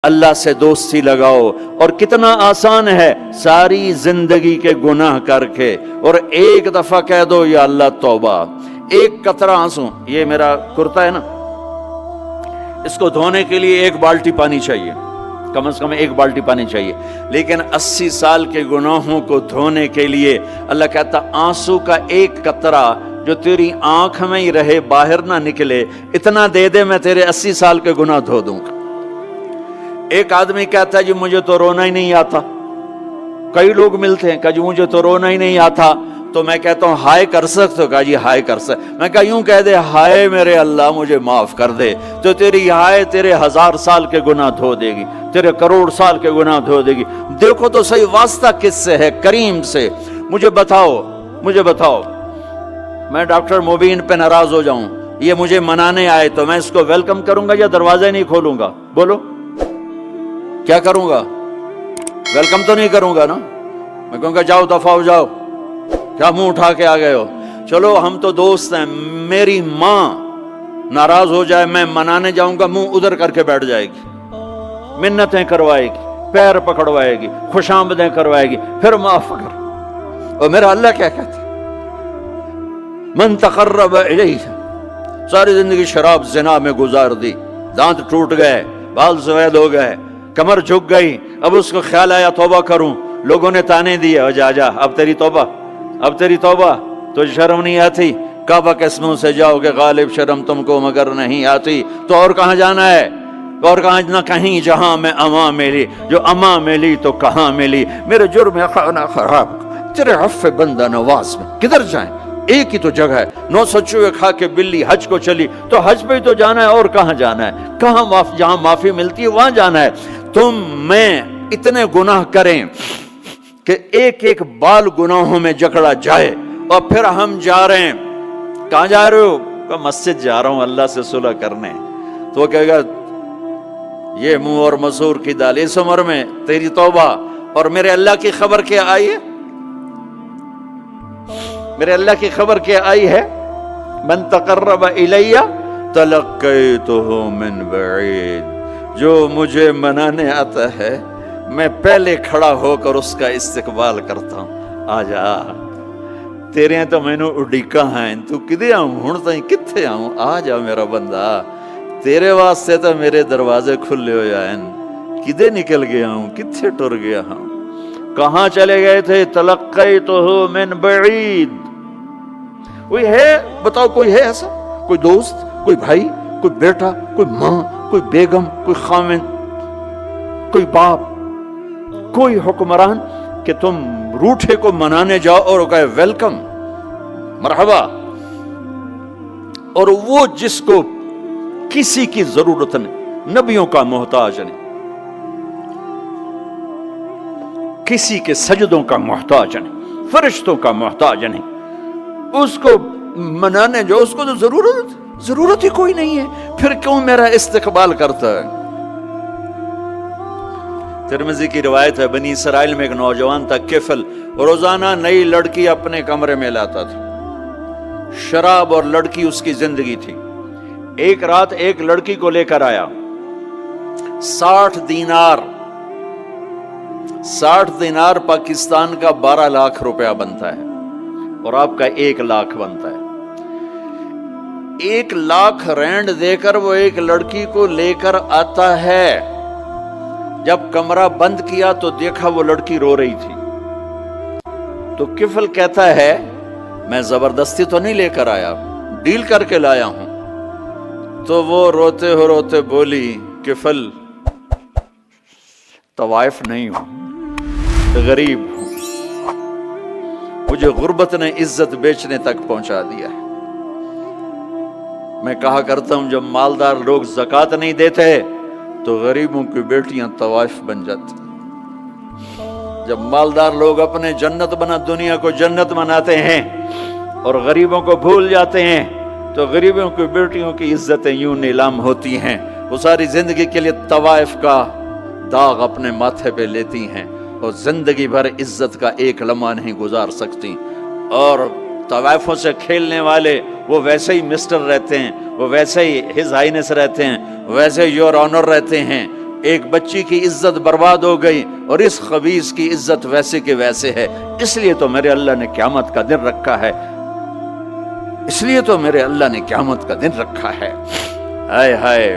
اللہ سے دوستی لگاؤ، اور کتنا آسان ہے ساری زندگی کے گناہ کر کے اور ایک دفعہ کہہ دو یا اللہ توبہ، ایک قطرہ آنسو، یہ میرا کرتا ہے نا، اس کو دھونے کے لیے ایک بالٹی پانی چاہیے، کم از کم ایک بالٹی پانی چاہیے، لیکن 80 سال کے گناہوں کو دھونے کے لیے اللہ کہتا آنسو کا ایک قطرہ جو تیری آنکھ میں ہی رہے، باہر نہ نکلے، اتنا دے دے میں تیرے 80 سال کے گناہ دھو دوں گا۔ ایک آدمی کہتا ہے جی مجھے تو رونا ہی نہیں آتا، کئی لوگ ملتے ہیں کہ جی مجھے تو رونا ہی نہیں آتا، تو میں کہتا ہوں ہائے کر سکتے ہو؟ کہا جی ہائے کر سکتے، میں کہا یوں کہہ دے ہائے میرے اللہ مجھے معاف کر دے، تو تیری ہائے تیرے 1000 سال کے گناہ دھو دے گی، تیرے کروڑ سال کے گناہ دھو دے گی۔ دیکھو تو صحیح واسطہ کس سے ہے؟ کریم سے۔ مجھے بتاؤ میں ڈاکٹر مبین پہ ناراض ہو جاؤں، یہ مجھے منانے آئے تو میں اس کو ویلکم کروں گا یا دروازے نہیں کھولوں گا؟ بولو کیا کروں گا؟ ویلکم تو نہیں کروں گا نا، میں کہوں گا جاؤ دفعہ ہو جاؤ، کیا منہ اٹھا کے آ گئے ہو؟ چلو ہم تو دوست ہیں، میری ماں ناراض ہو جائے میں منانے جاؤں گا، منہ ادھر کر کے بیٹھ جائے گی، منتیں کروائے گی، پیر پکڑوائے گی، خوش آمدیں کروائے گی، پھر معاف کر۔ اور میرا اللہ کیا کہتا ہے؟ من تقرب الیہ، ساری زندگی شراب زنا میں گزار دی، دانت ٹوٹ گئے، بال سفید ہو گئے، کمر جھک گئی، اب اس کو خیال آیا توبہ کروں، لوگوں نے تانے دیے جا اب تیری توبہ، تو شرم نہیں آتی؟ کعبہ کے منہ سے جاؤ کہ غالب شرم تم کو مگر نہیں آتی، تو اور کہاں جانا ہے؟ اور کہاں نہ کہیں جہاں میں اما ملی، جو اما ملی تو کہاں ملی، میرے جرم خانہ خراب تیرے عفو بندہ نواز میں کدھر جائیں؟ ایک ہی تو جگہ ہے، 900 چوہے کھا کے بلی حج کو چلی، تو حج پہ ہی تو جانا ہے، اور کہاں جانا ہے؟ کہاں جہاں معافی ملتی ہے وہاں جانا ہے۔ تم میں اتنے گناہ کریں کہ ایک ایک بال گناہوں میں جکڑا جائے، اور پھر ہم جا رہے ہیں، کہاں جا رہے ہو؟ کہ مسجد جا رہا ہوں اللہ سے صلح کرنے، تو وہ کہے گا یہ منہ اور مسور کی دال، اس عمر میں تیری توبہ، اور میرے اللہ کی خبر کیا آئی ہے؟ میرے اللہ کی خبر کیا آئی ہے؟ من تقرب الی تلقیتہ من بعید، جو مجھے منانے آتا ہے میں پہلے کھڑا ہو کر اس کا استقبال کرتا ہوں۔ آ جا تیرے ہیں تو مینوں اڈیکا ہیں، تو کدے آؤں ہن تائیں کتھے آؤں؟ آ جا میرا بندہ، تیرے واسطے تو میرے دروازے کھلے ہوئے ہیں، کدے نکل گیا ہوں، کتھے ٹر گیا ہوں، کہاں چلے گئے تھے؟ تلقیتہ من بعید۔ کوئی ہے بتاؤ، کوئی ہے ایسا؟ کوئی دوست، کوئی بھائی، کوئی بیٹا، کوئی ماں، کوئی بیگم، کوئی خاوند، کوئی باپ، کوئی حکمران کہ تم روٹھے کو منانے جاؤ اور کہے ویلکم، مرحبا، اور وہ جس کو کسی کی ضرورت نہیں، نبیوں کا محتاج نہیں، کسی کے سجدوں کا محتاج نہیں، فرشتوں کا محتاج نہیں، اس کو منانے جو اس کو تو ضرورت ہی کوئی نہیں ہے، پھر کیوں میرا استقبال کرتا ہے؟ ترمذی کی روایت ہے، بنی اسرائیل میں ایک نوجوان تھا کفل، روزانہ نئی لڑکی اپنے کمرے میں لاتا تھا، شراب اور لڑکی اس کی زندگی تھی۔ ایک رات ایک لڑکی کو لے کر آیا، 60 دینار پاکستان کا 12 لاکھ روپیہ بنتا ہے، اور آپ کا 1 لاکھ بنتا ہے۔ 1 لاکھ رینڈ دے کر وہ ایک لڑکی کو لے کر آتا ہے، جب کمرہ بند کیا تو دیکھا وہ لڑکی رو رہی تھی، تو کفل کہتا ہے میں زبردستی تو نہیں لے کر آیا، ڈیل کر کے لایا ہوں۔ تو وہ روتے بولی کفل طوائف نہیں ہوں، غریب ہوں، مجھے غربت نے عزت بیچنے تک پہنچا دیا ہے۔ میں کہا کرتا ہوں جب مالدار لوگ زکوٰۃ نہیں دیتے تو غریبوں کی بیٹیاں طوائف بن جاتی، جب مالدار لوگ اپنے دنیا کو جنت بناتے ہیں اور غریبوں کو بھول جاتے ہیں تو غریبوں کی بیٹیوں کی عزتیں یوں نیلام ہوتی ہیں، وہ ساری زندگی کے لیے طوائف کا داغ اپنے ماتھے پہ لیتی ہیں اور زندگی بھر عزت کا ایک لمحہ نہیں گزار سکتی۔ اور طوائفوں سے کھیلنے والے وہ ویسے ہی مسٹر رہتے ہیں، وہ ویسے ہی ہز ہائنس رہتے ہیں، ویسے یور آنر رہتے ہیں، ایک بچی کی عزت برباد ہو گئی اور اس خبیث کی عزت ویسے کے ویسے ہے، اس لیے تو میرے اللہ نے قیامت کا دن رکھا ہے، اس لیے تو میرے اللہ نے قیامت کا دن رکھا ہے۔ ہائے ہائے